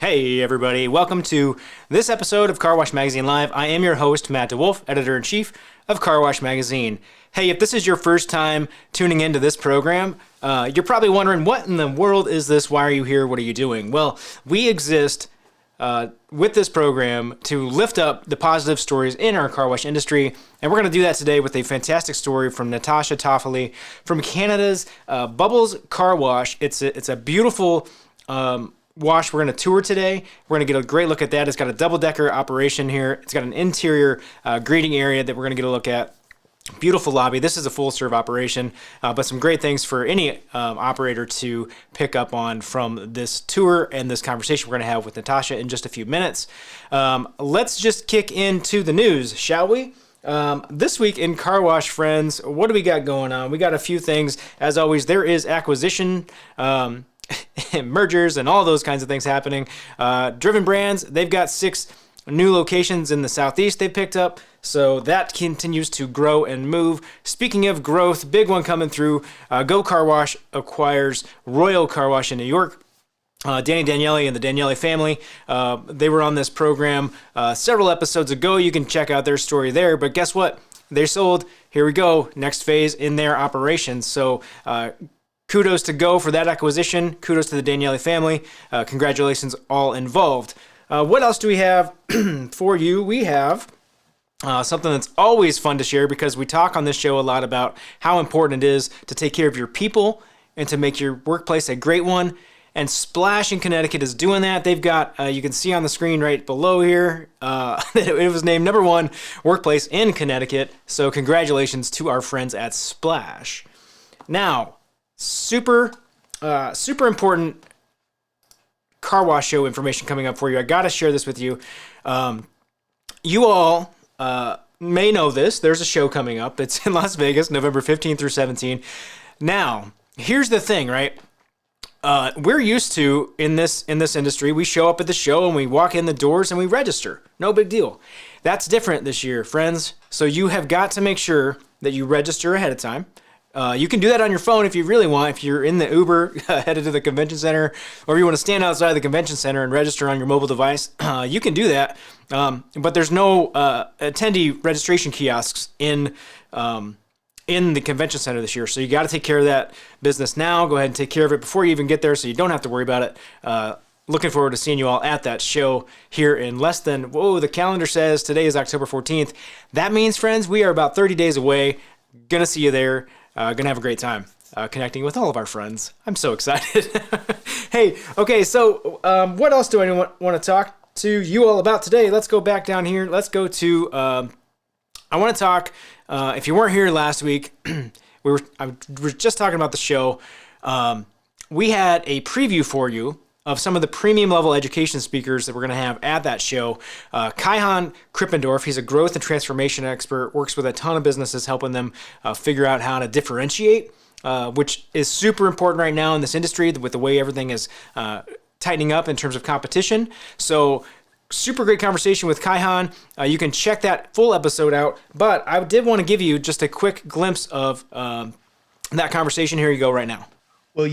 Hey everybody, welcome to this episode of Car Wash Magazine Live. I am your host, Matt DeWolf, Editor-in-Chief of Car Wash Magazine. Hey, if this is your first time tuning into this program, you're probably wondering, what in the world is this? Why are you here? What are you doing? Well, we exist with this program to lift up the positive stories in our car wash industry, and we're going to do that today with a fantastic story from Natasha Toffoli from Canada's Bubbles Car Wash. It's a beautiful wash we're going to tour today. We're going to get a great look at that. It's got a double-decker operation here. It's got an interior greeting area that we're going to get a look at. Beautiful lobby. This is a full-serve operation, but some great things for any operator to pick up on from this tour and this conversation we're going to have with Natasha in just a few minutes. Let's just kick into the news, shall we? This week in Car Wash, friends, what do we got going on? We got a few things. As always, there is acquisition, mergers, and all those kinds of things happening. Driven Brands, they've got 6 new locations in the Southeast they picked up, so that continues to grow and move. Speaking of growth, big one coming through. Go Car Wash acquires Royal Car Wash in New York. Danny Daniele and the Daniele family, they were on this program several episodes ago. You can check out their story there, but guess what? They sold. Here we go. Next phase in their operations. So kudos to Go for that acquisition. Kudos to the Daniele family. Congratulations all involved. What else do we have for you? We have something that's always fun to share, because we talk on this show a lot about how important it is to take care of your people and to make your workplace a great one. And Splash in Connecticut is doing that. They've got, you can see on the screen right below here, it was named #1 workplace in Connecticut. So congratulations to our friends at Splash. Now, super important car wash show information coming up for you. I got to share this with you. You all may know this. There's a show coming up. It's in Las Vegas, November 15th through 17th. Now, here's the thing, right? We're used to, in this industry, we show up at the show and we walk in the doors and we register. No big deal. That's different this year, friends. So you have got to make sure that you register ahead of time. You can do that on your phone if you really want. If you're in the Uber headed to the convention center, or you want to stand outside the convention center and register on your mobile device, you can do that. But there's no attendee registration kiosks in the convention center this year. So you got to take care of that business now. Go ahead and take care of it before you even get there, so you don't have to worry about it. Looking forward to seeing you all at that show here in less than, the calendar says today is October 14th. That means, friends, we are about 30 days away. Gonna see you there. Gonna have a great time connecting with all of our friends. I'm so excited. Hey, okay, so what else do I want to talk to you all about today? Let's go back down here. Let's go to, I want to talk, if you weren't here last week, I was just talking about the show. We had a preview for you of some of the premium level education speakers that we're going to have at that show. Kaihan Krippendorf, he's a growth and transformation expert, works with a ton of businesses, helping them figure out how to differentiate, which is super important right now in this industry with the way everything is tightening up in terms of competition. So super great conversation with Kaihan. You can check that full episode out, but I did want to give you just a quick glimpse of that conversation. Here you go right now. Well,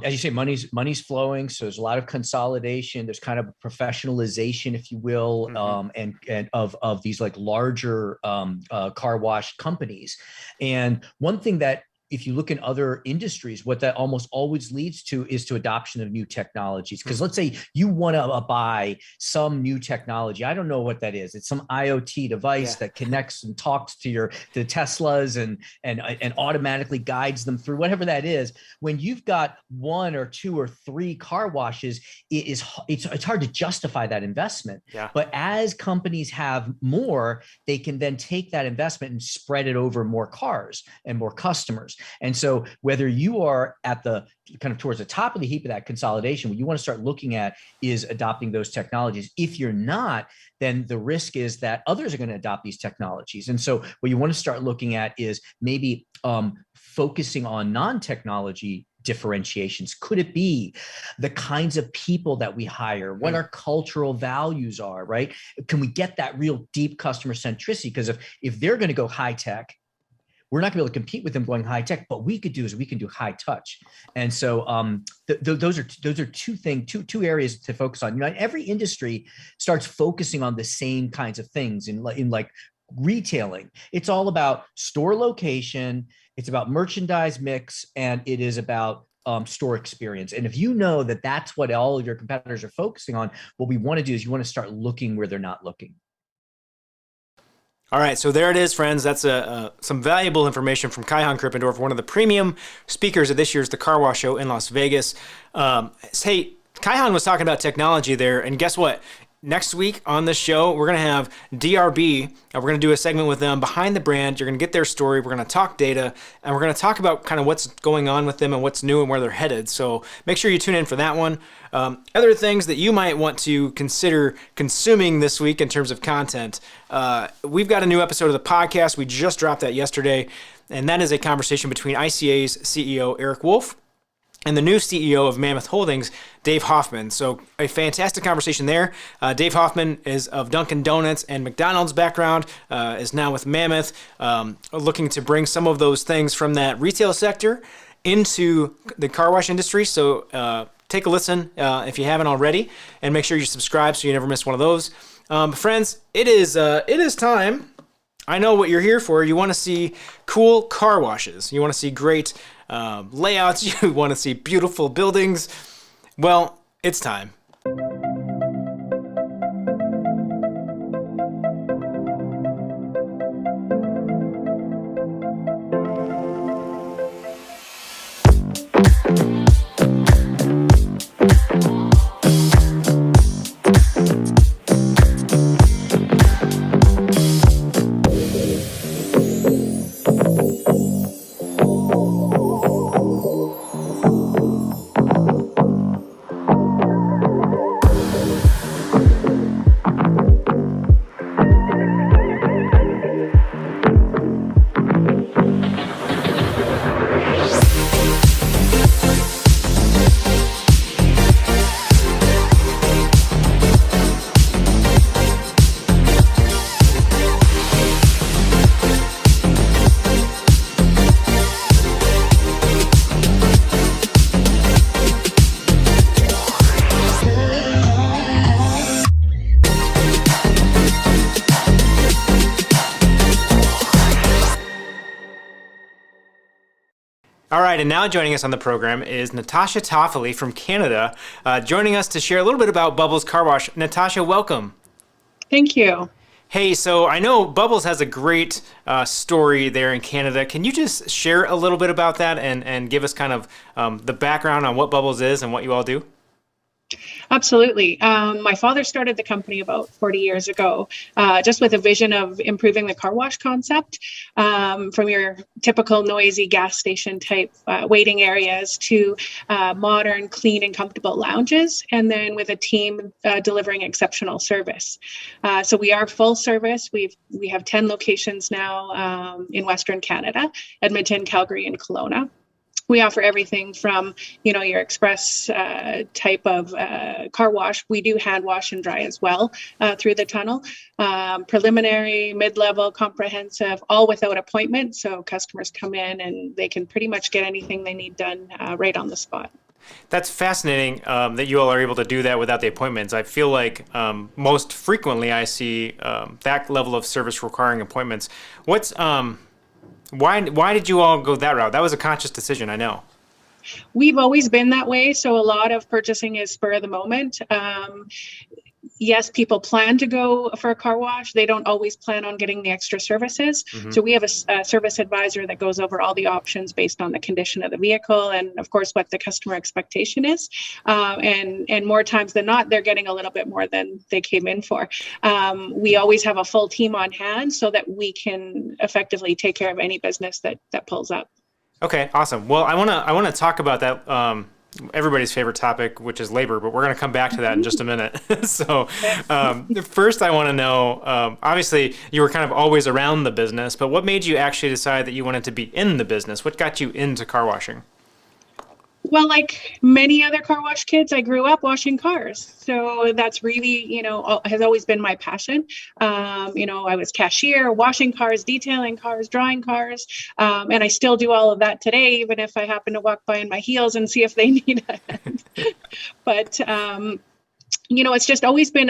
as you say, money's flowing, so there's a lot of consolidation. There's kind of a professionalization, if you will, and of these like larger car wash companies. And one thing that, if you look in other industries, what that almost always leads to is to adoption of new technologies. Because let's say you want to buy some new technology. I don't know what that is. It's some IoT device that connects and talks to the Teslas and automatically guides them through whatever that is. When you've got 1 or 2 or 3 car washes, it's hard to justify that investment. Yeah. But as companies have more, they can then take that investment and spread it over more cars and more customers. And so whether you are at the kind of towards the top of the heap of that consolidation, what you want to start looking at is adopting those technologies. If you're not, then the risk is that others are going to adopt these technologies. And so what you want to start looking at is maybe focusing on non-technology differentiations. Could it be the kinds of people that we hire, what our cultural values are, right? Can we get that real deep customer centricity? Because if they're going to go high tech, we're not going to be able to compete with them going high tech. But we could do high touch. And so those are two areas to focus on. Every industry starts focusing on the same kinds of things in like retailing. It's all about store location. It's about merchandise mix, and it is about store experience. And if you know that that's what all of your competitors are focusing on, what we want to do is you want to start looking where they're not looking. All right, so there it is, friends. That's some valuable information from Kaihan Krippendorf, one of the premium speakers of this year's The Car Wash Show in Las Vegas. Hey, Kaihan was talking about technology there, and guess what? Next week on the show, we're going to have DRB, and we're going to do a segment with them behind the brand. You're going to get their story. We're going to talk data, and we're going to talk about kind of what's going on with them and what's new and where they're headed. So make sure you tune in for that one. Other things that you might want to consider consuming this week in terms of content. We've got a new episode of the podcast. We just dropped that yesterday, and that is a conversation between ICA's CEO, Eric Wolf, and the new CEO of Mammoth Holdings, Dave Hoffman. So a fantastic conversation there. Dave Hoffman is of Dunkin' Donuts and McDonald's background, is now with Mammoth, looking to bring some of those things from that retail sector into the car wash industry. So take a listen if you haven't already, and make sure you subscribe so you never miss one of those. Friends, it is time. I know what you're here for. You want to see cool car washes. You want to see great layouts. You want to see beautiful buildings. Well, it's time. All right, and now joining us on the program is Natasha Toffoli from Canada, joining us to share a little bit about Bubbles Car Wash. Natasha, welcome. Thank you. Hey, so I know Bubbles has a great story there in Canada. Can you just share a little bit about that and give us kind of the background on what Bubbles is and what you all do? Absolutely. My father started the company about 40 years ago, just with a vision of improving the car wash concept, from your typical noisy gas station type waiting areas to modern, clean, and comfortable lounges, and then with a team delivering exceptional service. So we are full service. We have 10 locations now in Western Canada, Edmonton, Calgary, and Kelowna. We offer everything from, your express type of car wash. We do hand wash and dry as well through the tunnel. Preliminary, mid-level, comprehensive, all without appointment. So customers come in and they can pretty much get anything they need done right on the spot. That's fascinating that you all are able to do that without the appointments. I feel like most frequently I see that level of service requiring appointments. Why did you all go that route? That was a conscious decision, I know. We've always been that way. So a lot of purchasing is spur of the moment. Yes, people plan to go for a car wash. They don't always plan on getting the extra services. Mm-hmm. So we have a service advisor that goes over all the options based on the condition of the vehicle and, of course, what the customer expectation is. And more times than not, they're getting a little bit more than they came in for. We always have a full team on hand so that we can effectively take care of any business that pulls up. Okay, awesome. Well, I want to talk about that. Everybody's favorite topic, which is labor, but we're going to come back to that in just a minute. So first I want to know, obviously you were kind of always around the business, but what made you actually decide that you wanted to be in the business? What got you into car washing? Well, like many other car wash kids, I grew up washing cars. So that's really, has always been my passion. I was cashier, washing cars, detailing cars, drying cars. And I still do all of that today, even if I happen to walk by in my heels and see if they need a hand. But, it's just always been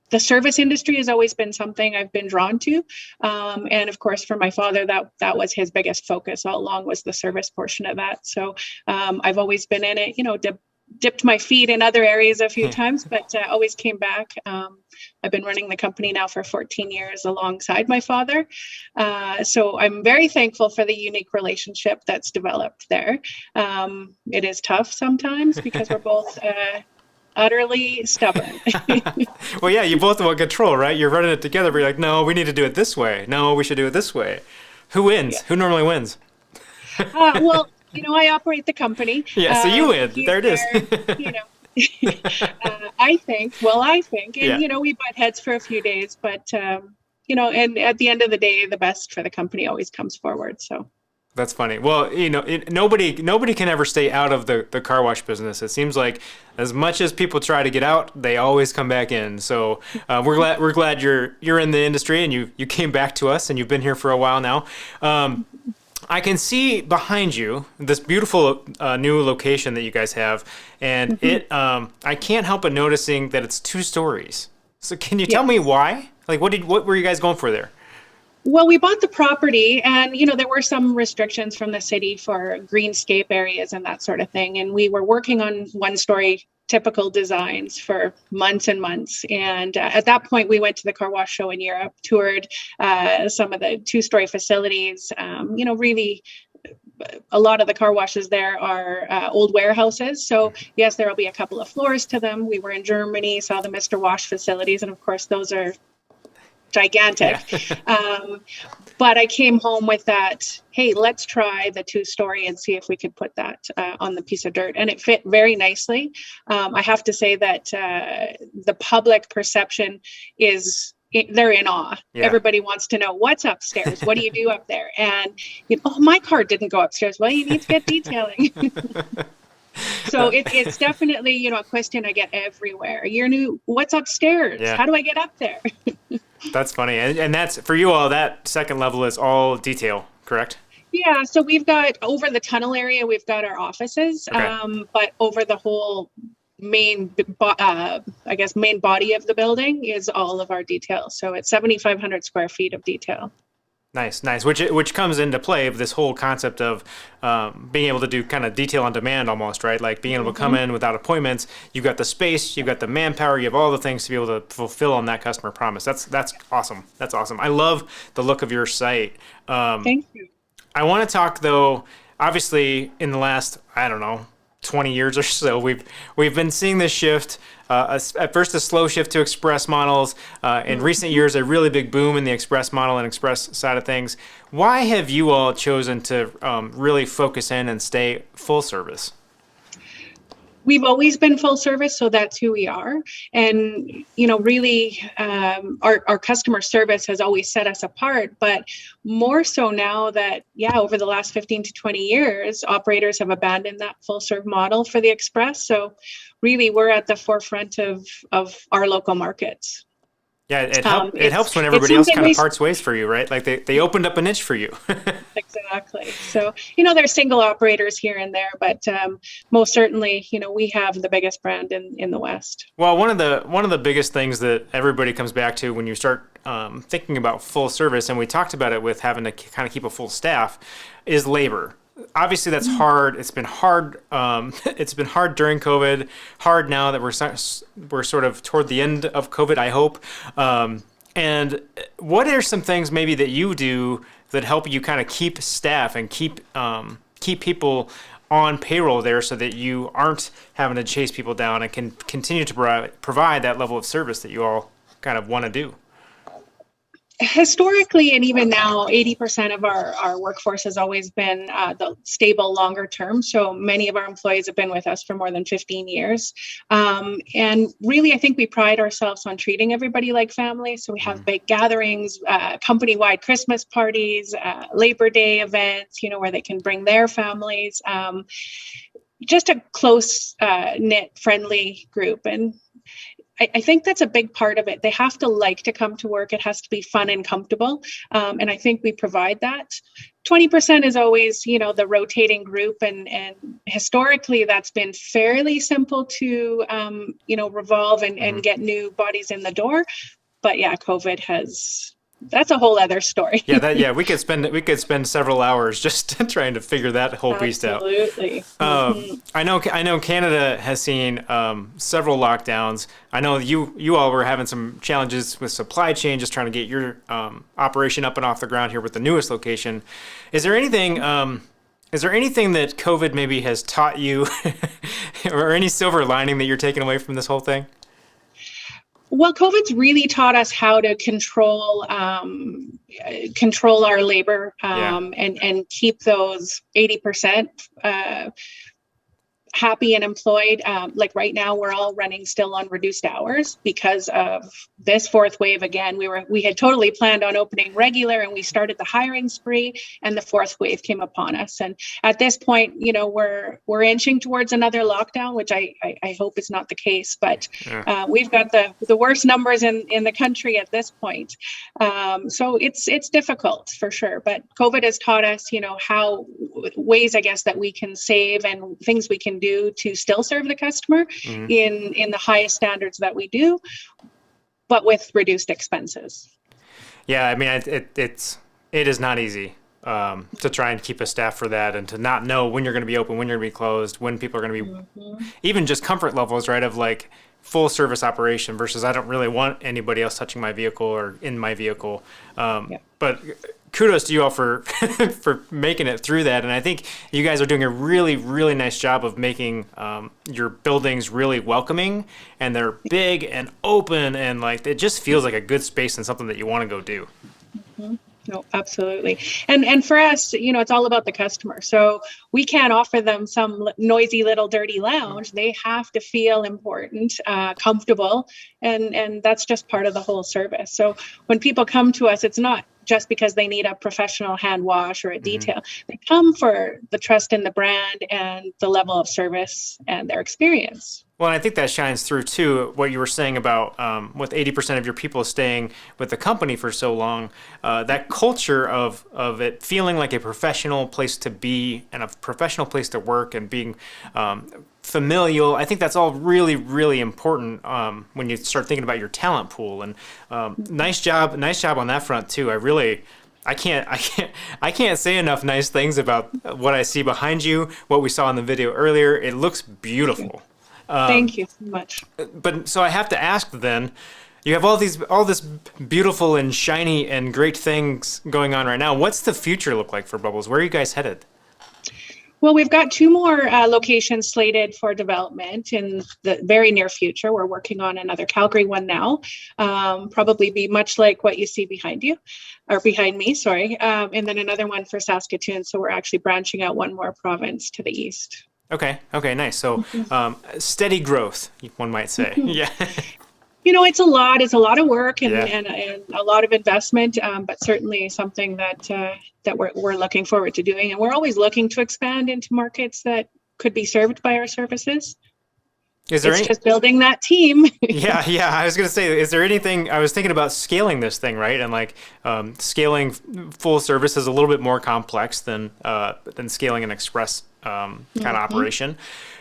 the service industry has always been something I've been drawn to. And of course, for my father, that was his biggest focus all along, was the service portion of that. So I've always been in it, dipped my feet in other areas a few times, but always came back. I've been running the company now for 14 years alongside my father. So I'm very thankful for the unique relationship that's developed there. It is tough sometimes because we're both utterly stubborn. Well, yeah, you both want control, right? You're running it together, but you're like, no, we need to do it this way. No, we should do it this way. Who wins? Yeah. Who normally wins? Well, I operate the company. Yeah, so you win. There it is. I think, and, we butt heads for a few days, but, and at the end of the day, the best for the company always comes forward. So. That's funny. Well, nobody can ever stay out of the car wash business. It seems like as much as people try to get out, they always come back in. So we're glad you're in the industry and you came back to us and you've been here for a while now. I can see behind you this beautiful new location that you guys have, and I can't help but noticing that it's 2 stories. So can you tell me why? Like, what were you guys going for there? Well, we bought the property and, there were some restrictions from the city for greenscape areas and that sort of thing. And we were working on 1-story typical designs for months and months. And at that point, we went to the car wash show in Europe, toured some of the 2-story facilities. Really, a lot of the car washes there are old warehouses. So yes, there will be a couple of floors to them. We were in Germany, saw the Mr. Wash facilities. And of course, those are gigantic. Yeah. But I came home with that, hey, let's try the 2-story and see if we could put that on the piece of dirt. And it fit very nicely. I have to say that the public perception is, they're in awe. Yeah. Everybody wants to know what's upstairs. What do you do up there? And, my car didn't go upstairs. Well, you need to get detailing. So it's definitely, a question I get everywhere. You're new. What's upstairs? Yeah. How do I get up there? That's funny. And that's, for you all, that second level is all detail, correct? Yeah. So we've got, over the tunnel area, we've got our offices, okay. But over the whole main body of the building is all of our detail. So it's 7,500 square feet of detail. Nice. Which comes into play of this whole concept of being able to do kind of detail on demand almost, right? Like being able to come in without appointments. You've got the space, you've got the manpower, you have all the things to be able to fulfill on that customer promise. That's awesome. That's awesome. I love the look of your site. Thank you. I want to talk though, obviously in the last, 20 years or so, we've been seeing this shift. At first, a slow shift to express models. In recent years, a really big boom in the express model and express side of things. Why have you all chosen to really focus in and stay full service? We've always been full service, so that's who we are. And, really, our customer service has always set us apart, but more so now that, over the last 15 to 20 years, operators have abandoned that full serve model for the express. So really, we're at the forefront of our local markets. Yeah, it helps when everybody else kind of parts ways for you, right? Like they opened up a niche for you. Exactly. So, there's single operators here and there, but most certainly, we have the biggest brand in the West. Well, one of the biggest things that everybody comes back to when you start thinking about full service, and we talked about it with having to kind of keep a full staff, is labor. Obviously, that's hard. It's been hard. It's been hard during COVID. Hard now that we're sort of toward the end of COVID, I hope. And what are some things maybe that you do that help you kind of keep staff and keep people on payroll there, so that you aren't having to chase people down and can continue to provide that level of service that you all kind of want to do? Historically, and even now, 80% of our workforce has always been the stable longer term. So many of our employees have been with us for more than 15 years. And really, I think we pride ourselves on treating everybody like family. So we have big gatherings, company-wide Christmas parties, Labor Day events, where they can bring their families. Just a close knit, friendly group. And I think that's a big part of it. They have to like to come to work. It has to be fun and comfortable. And I think we provide that. 20% is always, the rotating group. And historically, that's been fairly simple to, revolve and get new bodies in the door. But yeah, COVID that's a whole other story. We could spend several hours just trying to figure that whole beast out. Absolutely. I know Canada has seen several lockdowns. I know you all were having some challenges with supply chain, just trying to get your operation up and off the ground here with the newest location. Is there anything that COVID maybe has taught you, or any silver lining that you're taking away from this whole thing? Well, COVID's really taught us how to control our labor and keep those 80% happy and employed. Like right now, we're all running still on reduced hours because of this fourth wave. Again, we had totally planned on opening regular, and we started the hiring spree, and the fourth wave came upon us. And at this point, we're inching towards another lockdown, which I hope is not the case. But we've got the worst numbers in the country at this point. So it's difficult for sure. But COVID has taught us, how ways, I guess, that we can save and things we can do to still serve the customer in the highest standards that we do, but with reduced expenses. Yeah, I mean, it is not easy to try and keep a staff for that, and to not know when you're going to be open, when you're going to be closed, when people are going to be, even just comfort levels, right? Of like full service operation versus I don't really want anybody else touching my vehicle or in my vehicle. But kudos to you all for for making it through that. And I think you guys are doing a really, really nice job of making your buildings really welcoming, and they're big and open, and like it just feels like a good space and something that you want to go do. No, absolutely. And for us, it's all about the customer. So we can't offer them some noisy little dirty lounge. They have to feel important, comfortable, and that's just part of the whole service. So when people come to us, it's not just because they need a professional hand wash or a detail. They come for the trust in the brand and the level of service and their experience. Well, and I think that shines through too, what you were saying about with 80% of your people staying with the company for so long, that culture of it feeling like a professional place to be and a professional place to work and being familial. I think that's all really, really important when you start thinking about your talent pool. And nice job on that front too. I can't say enough nice things about what I see behind you, what we saw in the video earlier. It looks beautiful. Thank you so much. But so I have to ask then, you have all this beautiful and shiny and great things going on right now. What's the future look like for Bubbles? Where are you guys headed? Well, we've got 2 more locations slated for development in the very near future. We're working on another Calgary one now, probably be much like what you see behind me, sorry. And then another one for Saskatoon. So we're actually branching out one more province to the east. Okay, nice. So steady growth, one might say. Yeah. It's a lot of work and a lot of investment, but certainly something that we're looking forward to doing. And we're always looking to expand into markets that could be served by our services. Just building that team. Yeah. I was going to say, is there anything, I was thinking about scaling this thing, right? And like scaling full service is a little bit more complex than scaling an express kind of operation.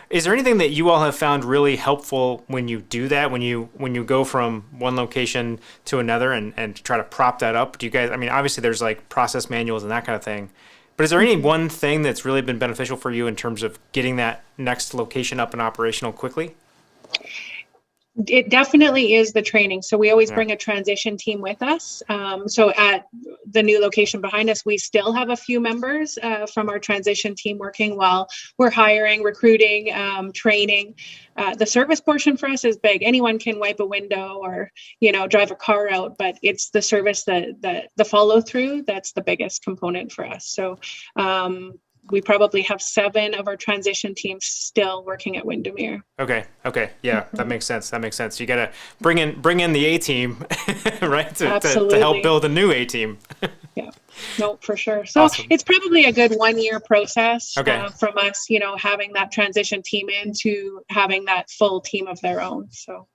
Is there anything that you all have found really helpful when you do that, when you go from one location to another and try to prop that up? Do you guys, I mean, obviously there's like process manuals and that kind of thing, but is there any one thing that's really been beneficial for you in terms of getting that next location up and operational quickly? It definitely is the training. So we always bring a transition team with us. So at the new location behind us, we still have a few members from our transition team working while we're hiring, recruiting, training. The service portion for us is big. Anyone can wipe a window or, drive a car out, but it's the service that the follow through that's the biggest component for us. So we probably have 7 of our transition teams still working at Windermere. Okay. Yeah, that makes sense. You got to bring in the A team, right? To help build a new A team. Yeah, no, for sure. So awesome. It's probably a good 1-year process from us, having that transition team into having that full team of their own. So.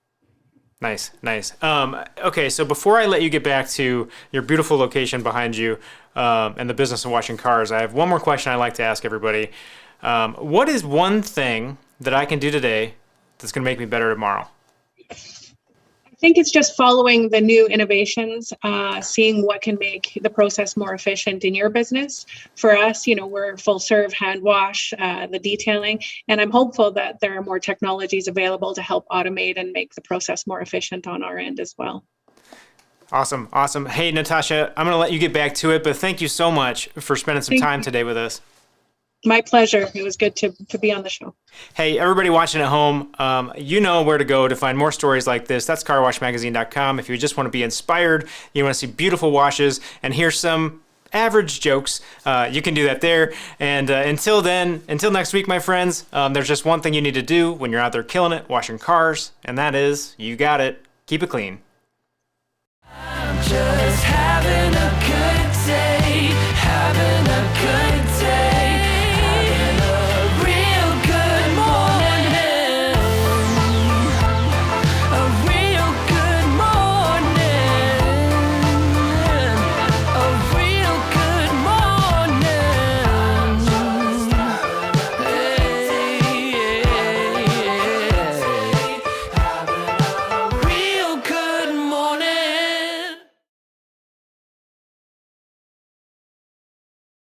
Nice. Okay, so before I let you get back to your beautiful location behind you and the business of washing cars, I have one more question I like to ask everybody. What is one thing that I can do today that's going to make me better tomorrow? I think it's just following the new innovations, seeing what can make the process more efficient in your business. For us, we're full serve hand wash, the detailing, and I'm hopeful that there are more technologies available to help automate and make the process more efficient on our end as well. Awesome. Hey, Natasha, I'm going to let you get back to it, but thank you so much for spending some time today with us. My pleasure. It was good to be on the show. Hey, everybody watching at home, you know where to go to find more stories like this. That's carwashmagazine.com. If you just want to be inspired, you want to see beautiful washes and hear some average jokes, you can do that there. And until next week, my friends, there's just one thing you need to do when you're out there killing it, washing cars, and that is, you got it, keep it clean.